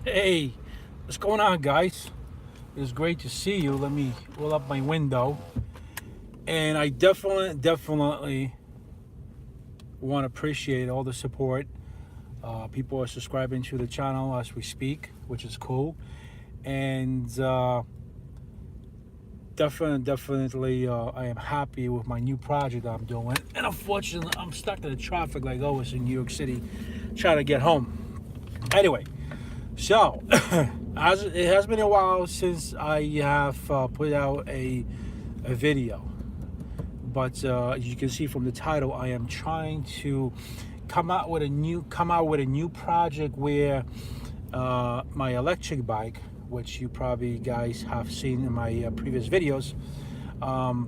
Hey, what's going on, guys? It's great to see you. Let me roll up my window. And I definitely want to appreciate all the support. People are subscribing to the channel as we speak, which is cool. And definitely, I am happy with my new project I'm doing. And unfortunately, I'm stuck in the traffic like always in New York City, trying to get home. Anyway, so, as it has been a while since I have put out a video, but as you can see from the title, I am trying to come out with a new project where my electric bike, which you probably guys have seen in my previous videos, um,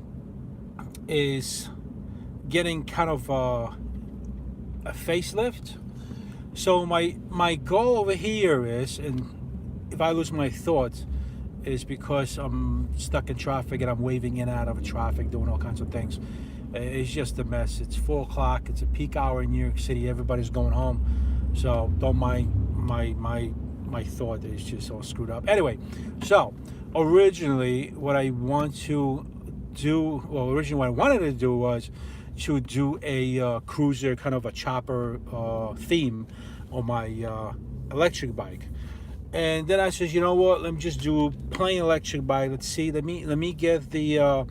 is getting kind of a facelift. So my goal over here is, and if I lose my thoughts, is because I'm stuck in traffic and I'm waving in and out of traffic, doing all kinds of things. It's just a mess. It's 4 o'clock. It's a peak hour in New York City. Everybody's going home, so don't mind my thought is just all screwed up. Anyway, so originally what I want to do, well, originally what I wanted to do was to do a cruiser, kind of a chopper theme on my electric bike. And then I says, you know what? Let me just do plain electric bike. Let's see. Let me get the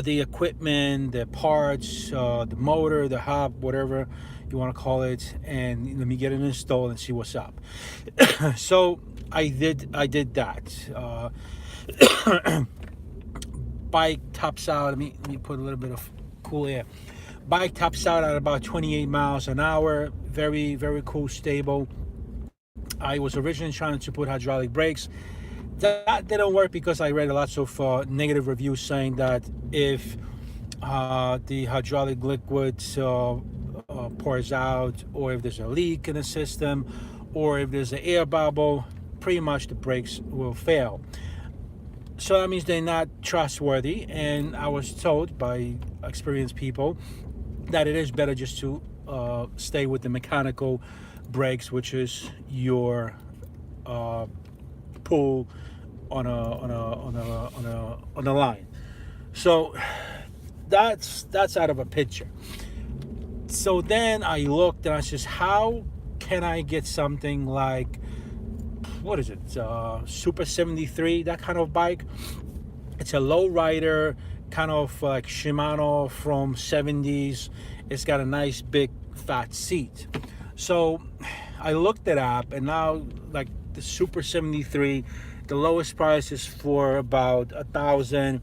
equipment, the parts, the motor, the hub, whatever you want to call it, and let me get it installed and see what's up. So I did that. Bike tops out. Let me put a little bit of cool air. Bike tops out at about 28 miles an hour. Very cool, stable. I was originally trying to put hydraulic brakes. That didn't work because I read lots of negative reviews saying that if the hydraulic liquid pours out, or if there's a leak in the system, or if there's an air bubble, pretty much the brakes will fail. So that means they're not trustworthy. And I was told by experienced people that it is better just to stay with the mechanical brakes, which is your pull on a line. So that's out of a picture. So then I looked and I says, how can I get something like, what is it, Super 73, that kind of bike? It's a low rider, kind of like Shimano from 70s. It's got a nice big fat seat. So I looked it up, and now like the Super 73, the lowest price is for about 1,000,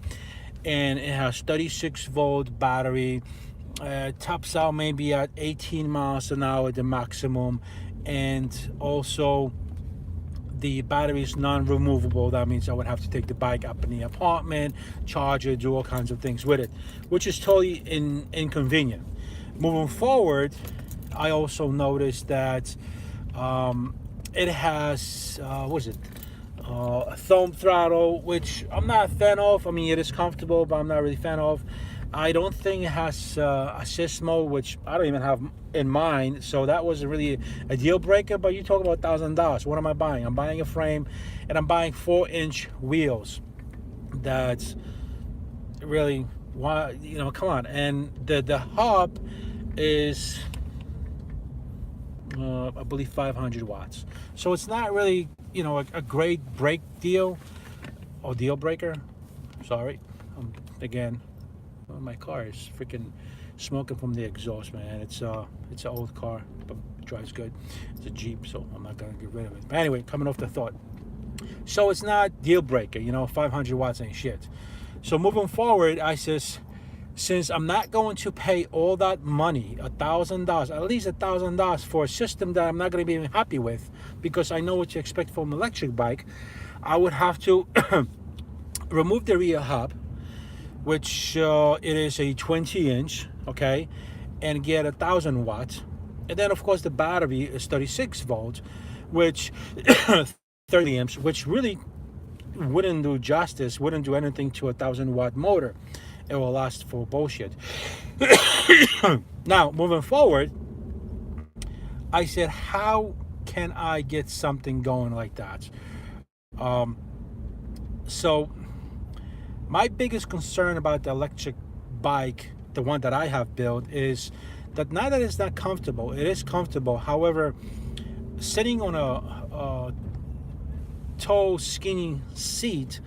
and it has 36-volt battery. Tops out maybe at 18 miles an hour, the maximum, and also the battery is non-removable. That means I would have to take the bike up in the apartment, charge it, do all kinds of things with it, which is totally inconvenient. Moving forward, I also noticed that it has what is it? A thumb throttle, which I'm not a fan of. I mean, it is comfortable, but I'm not really a fan of. I don't think it has assist mode, which I don't even have in mind. So that wasn't really a deal breaker. But you talk about $1,000. What am I buying? I'm buying a frame, and I'm buying 4-inch wheels. That's really why, come on. And the hub is I believe 500 watts. So it's not really, a great break deal or deal breaker. Sorry. Again, my car is freaking smoking from the exhaust, man. It's an old car, but it drives good. It's a Jeep, so I'm not gonna get rid of it. But anyway, coming off the thought. So it's not deal breaker, 500 watts ain't shit. So moving forward, I says, since I'm not going to pay all that money, $1,000, at least $1,000 for a system that I'm not going to be even happy with, because I know what you expect from an electric bike, I would have to remove the rear hub, which it is a 20-inch, okay, and get 1,000 watts. And then, of course, the battery is 36 volts, which 30 amps, which really wouldn't do justice, wouldn't do anything to a 1,000-watt motor. It will last for bullshit. Now, moving forward, I said, how can I get something going like that? Um, so my biggest concern about the electric bike, the one that I have built, is that now that it's not comfortable, it is comfortable. However, sitting on a tall, skinny seat,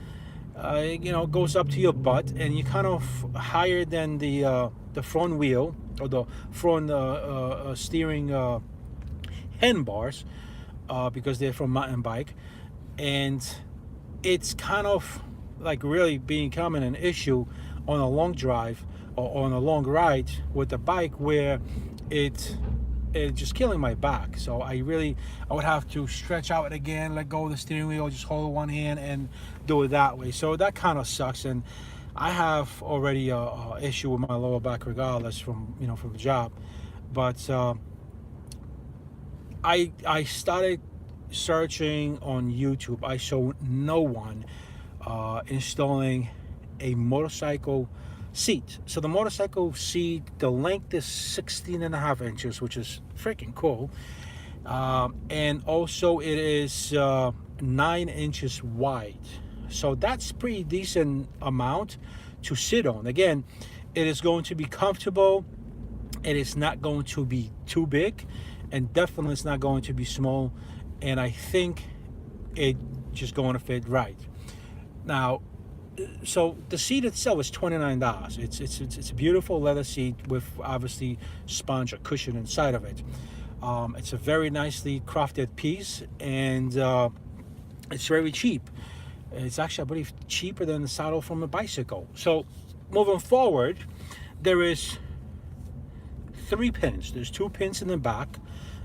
goes up to your butt, and you kind of higher than the front wheel or the front steering handbars, because they're from mountain bike, and it's kind of like really becoming an issue on a long drive or on a long ride with the bike, where it's just killing my back. So I would have to stretch out again, let go of the steering wheel, just hold it with one hand and do it that way. So that kind of sucks. And I have already a issue with my lower back regardless from the job. But I started searching on YouTube. I saw no one installing a motorcycle seat. So the motorcycle seat, the length is 16.5 inches, which is freaking cool. And also it is 9 inches wide. So that's pretty decent amount to sit on. Again, it is going to be comfortable. It is not going to be too big, and definitely it's not going to be small. And I think it just going to fit right. Now, so the seat itself is $29. It's a beautiful leather seat with obviously sponge or cushion inside of it. It's a very nicely crafted piece, and it's very cheap. It's actually, I believe, cheaper than the saddle from a bicycle. So moving forward, there is 3 pins. There's 2 pins in the back,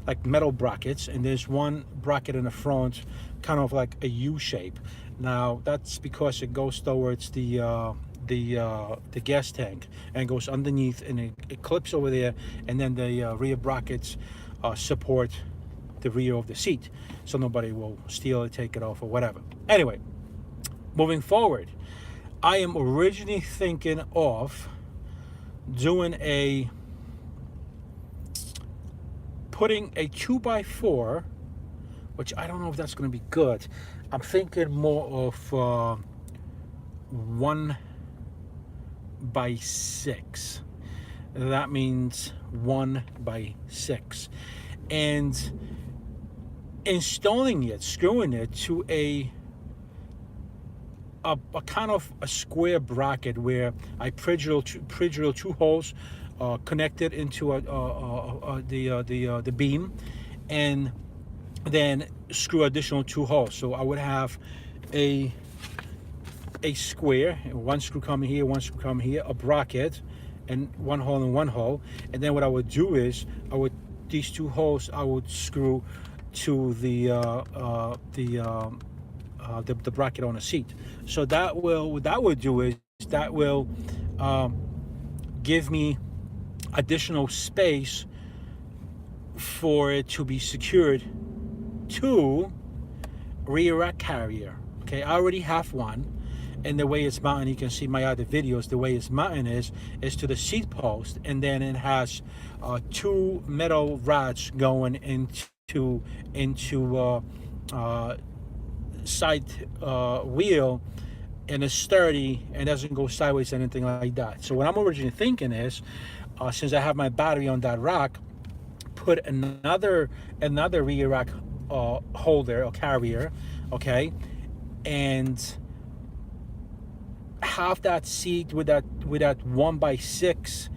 like metal brackets, and there's 1 bracket in the front, kind of like a U shape. Now that's because it goes towards the gas tank and goes underneath, and it clips over there, and then the rear brackets support the rear of the seat, so nobody will steal it, take it off, or whatever. Anyway, moving forward, I am originally thinking of doing putting a 2x4, which I don't know if that's going to be good. I'm thinking more of 1x6. That means 1x6, and installing it, screwing it to a kind of a square bracket where I pre-drill 2 holes connected into the beam, and then screw additional 2 holes. So I would have a square, 1 screw coming here, 1 screw coming here, a bracket, and 1 hole and 1 hole. And then what I would do is these 2 holes I would screw to the bracket on the seat. So what that would do is that will give me additional space for it to be secured to rear rack carrier. Okay, I already have one, and the way it's mounted, you can see my other videos, the way it's mounted is to the seat post, and then it has 2 metal rods going into side wheel, and it's sturdy and doesn't go sideways or anything like that. So what I'm originally thinking is, since I have my battery on that rack, put another rear rack holder or carrier, okay, and have that seat with that 1x6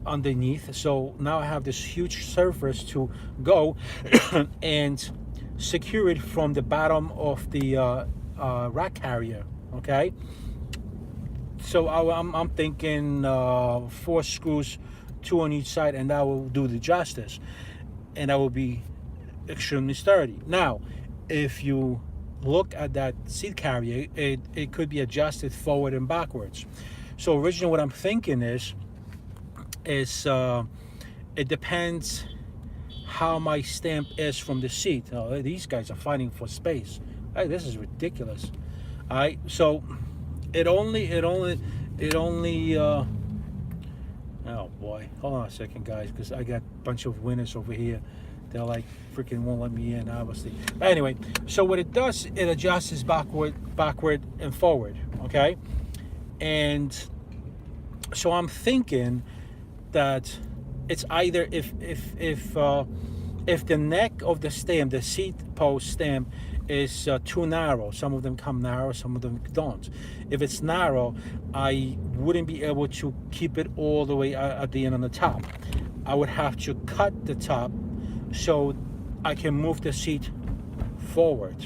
underneath. So now I have this huge surface to go and secure it from the bottom of the rack carrier. Okay, so I'm thinking 4 screws, 2 on each side, and that will do the justice, and that will be extremely sturdy. Now, if you look at that seat carrier, it could be adjusted forward and backwards. So originally what I'm thinking is it depends how my stamp is from the seat. Oh, these guys are fighting for space. Hey, this is ridiculous. All right, so it only oh boy, hold on a second, guys, because I got a bunch of winners over here They're like freaking won't let me in, obviously. But anyway, so what it does, it adjusts backward, and forward. Okay, and so I'm thinking that it's either if the neck of the stem, the seat post stem, is too narrow. Some of them come narrow, some of them don't. If it's narrow, I wouldn't be able to keep it all the way at the end on the top. I would have to cut the top so I can move the seat forward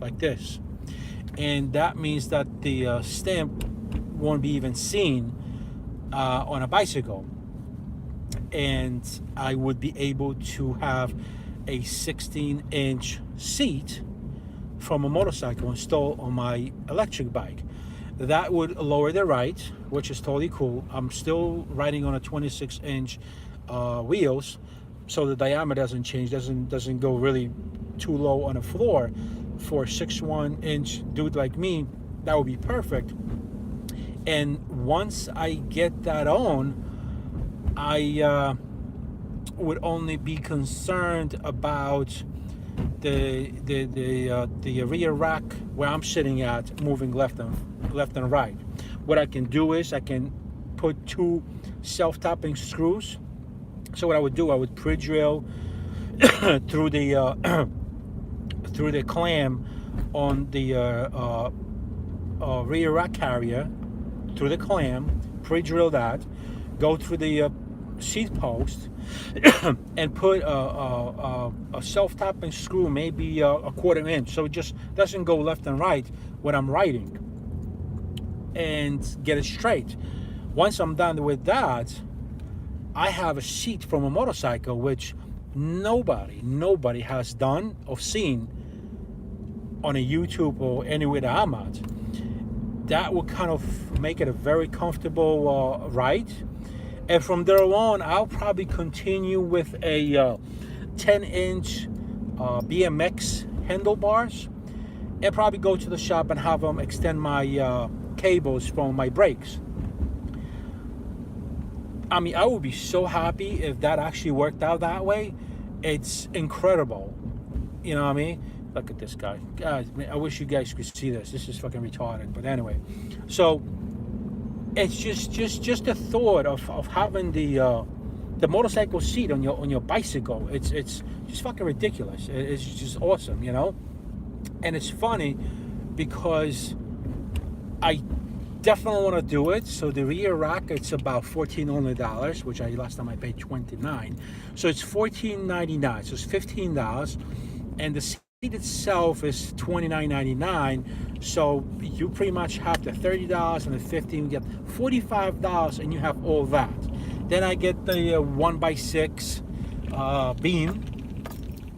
like this. And that means that the stem won't be even seen on a bicycle. And I would be able to have a 16-inch seat from a motorcycle installed on my electric bike. That would lower the ride, which is totally cool. I'm still riding on a 26-inch wheels, so the diameter doesn't change, doesn't go really too low on the floor. For a 6'1" dude like me, that would be perfect. And once I get that on, I would only be concerned about the rear rack where I'm sitting at moving left and right. What I can do is I can put 2 self-tapping screws. So what I would do, I would pre-drill through the through the clamp on the rear rack carrier, through the clamp, pre-drill that, go through the seat post, and put a self-tapping screw, maybe a 1/4 inch, so it just doesn't go left and right when I'm riding, and get it straight. Once I'm done with that, I have a seat from a motorcycle, which nobody has done or seen on a YouTube or anywhere that I'm at. That will kind of make it a very comfortable ride. And from there on, I'll probably continue with a 10-inch BMX handlebars, and probably go to the shop and have them extend my cables from my brakes. I mean, I would be so happy if that actually worked out that way. It's incredible. You know what I mean? Look at this guy. Guys, I wish you guys could see this. This is fucking retarded. But anyway, so it's just the thought of having the motorcycle seat on your bicycle. It's just fucking ridiculous. It's just awesome, you know. And it's funny because I definitely want to do it. So the rear rack, it's about $14 only, which last time I paid $29. So it's $14.99. So it's $15, and the seat itself is $29.99. So you pretty much have the $30 and the $15. You get $45, and you have all that. Then I get the 1x6 beam.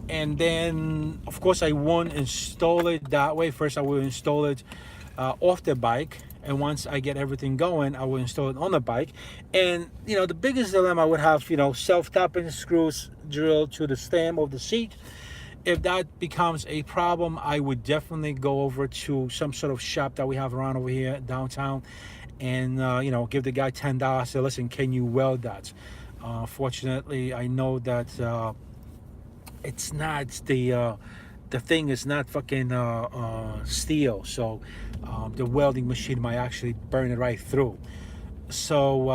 And then, of course, I won't install it that way. First, I will install it off the bike. And once I get everything going, I will install it on the bike. And, you know, the biggest dilemma I would have, you know, self-tapping screws drilled to the stem of the seat. If that becomes a problem, I would definitely go over to some sort of shop that we have around over here downtown and, you know, give the guy $10. Say, listen, can you weld that? Fortunately, I know that it's not the thing is not fucking steel, so the welding machine might actually burn it right through. So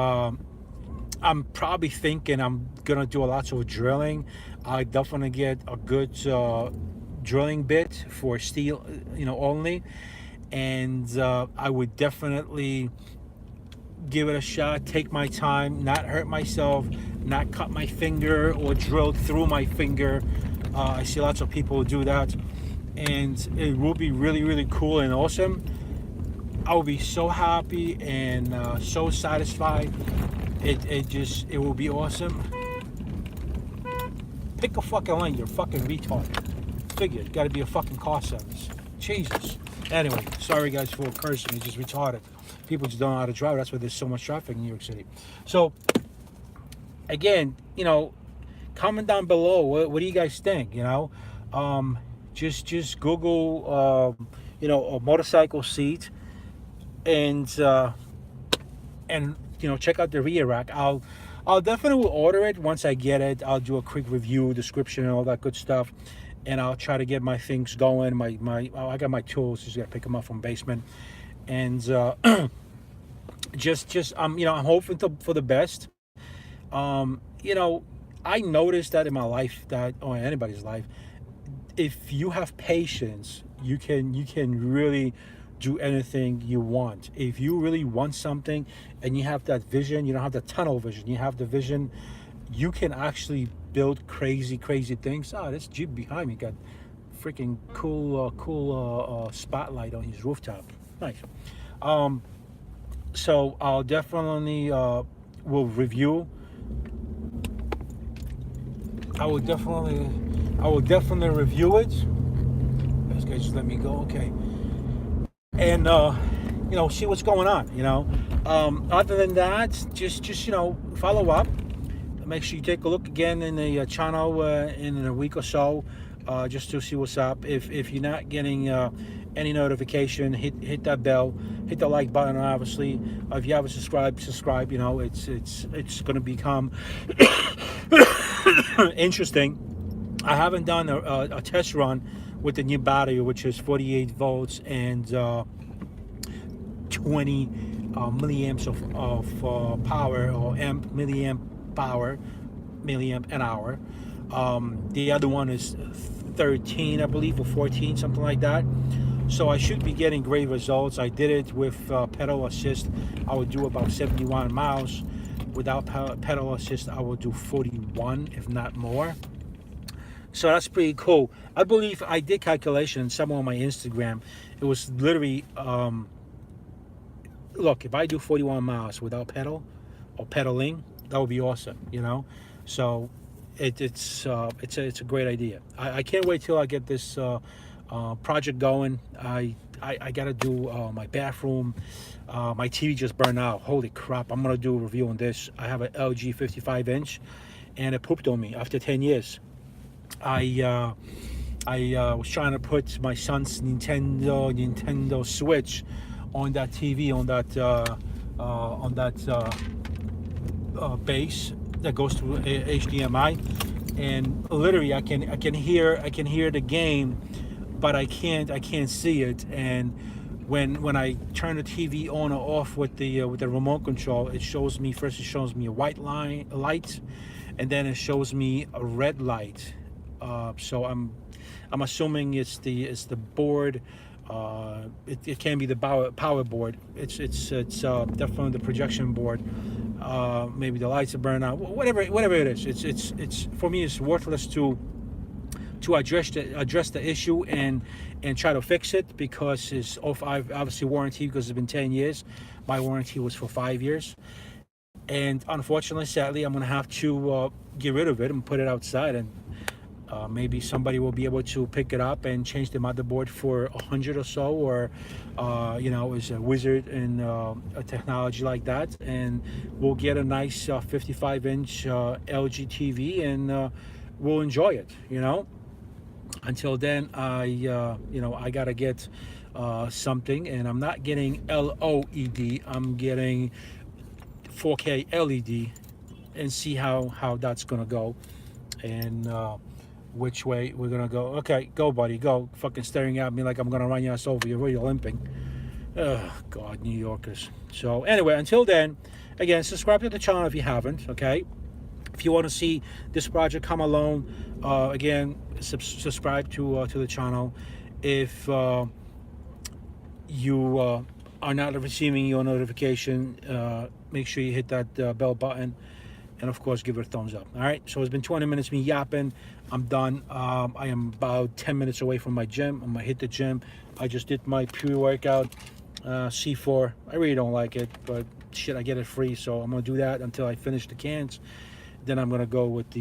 I'm probably thinking I'm gonna do a lot of drilling. I definitely get a good drilling bit for steel, you know, only, and I would definitely give it a shot, take my time, not hurt myself, not cut my finger or drill through my finger. I see lots of people do that, and it will be really, really cool and awesome. I will be so happy and so satisfied. It will be awesome. Pick a fucking lane, you're fucking retarded. Figured, gotta be a fucking car service. Jesus. Anyway, sorry guys for cursing, it's just retarded. People just don't know how to drive. That's why there's so much traffic in New York City. So, again, you know, comment down below. What do you guys think? You know, just Google, you know, a motorcycle seat, and you know, check out the rear rack. I'll I'll definitely order it once I get it. I'll do a quick review, description, and all that good stuff, and I'll try to get my things going. I got my tools. Just gotta pick them up from basement, and just I'm hoping for the best. You know, I noticed that in my life, that or in anybody's life, if you have patience, you can really do anything you want. If you really want something and you have that vision, you don't have the tunnel vision, you have the vision, you can actually build crazy things. This Jeep behind me got freaking cool spotlight on his rooftop. Nice. So I'll definitely will review. I will definitely review it. This guy just let me go. Okay. And see what's going on. Other than that, just follow up. Make sure you take a look again in the channel in a week or so, just to see what's up. If you're not getting any notification, hit that bell, hit the like button. Obviously, if you haven't subscribed. It's going to become interesting. I haven't done a test run with the new battery, which is 48 volts and 20 milliamps of power, or milliamp an hour. The other one is 13, I believe, or 14, something like that. So I should be getting great results. I did it with pedal assist. I would do about 71 miles. Without pedal assist, I would do 41, if not more. So that's pretty cool. I believe I did calculation somewhere on my Instagram. It was literally, look, if I do 41 miles without pedal or pedaling, that would be awesome, So it's a great idea. I can't wait till I get this project going. I gotta do my bathroom. My TV just burned out. Holy crap! I'm gonna do a review on this. I have an LG 55-inch, and it pooped on me after 10 years. I was trying to put my son's Nintendo Switch on that TV, on that base that goes through HDMI, and literally I can hear the game, but I can't see it. And when I turn the TV on or off with the remote control, it shows me a white light, and then it shows me a red light. So I'm assuming it's the board. It can be the power board. It's definitely the projection board. Maybe the lights are burned out. Whatever it is, it's for me, it's worthless to address the issue and try to fix it, because it's obviously warranty, because it's been 10 years. My warranty was for 5 years, and unfortunately, sadly, I'm gonna have to get rid of it and put it outside, and maybe somebody will be able to pick it up and change the motherboard for $100 or so, or is a wizard in a technology like that, and we'll get a nice 55-inch LG TV, and we'll enjoy it. Until then, I gotta get something, and I'm not getting LOED. I'm getting 4K LED, and see how that's gonna go, and which way we're gonna go. Okay, go, buddy, go. Fucking staring at me like I'm gonna run your ass over. You're really limping. Oh God, New Yorkers. So anyway, until then, again, subscribe to the channel if you haven't. Okay, if you want to see this project come along, again, subscribe to the channel. If you are not receiving your notification, make sure you hit that bell button, and of course, give it a thumbs up. All right, so it's been 20 minutes me yapping. I'm done. I am about 10 minutes away from my gym. I'm gonna hit the gym. I just did my pre-workout C4. I really don't like it, but shit, I get it free, so I'm gonna do that until I finish the cans. Then I'm gonna go with the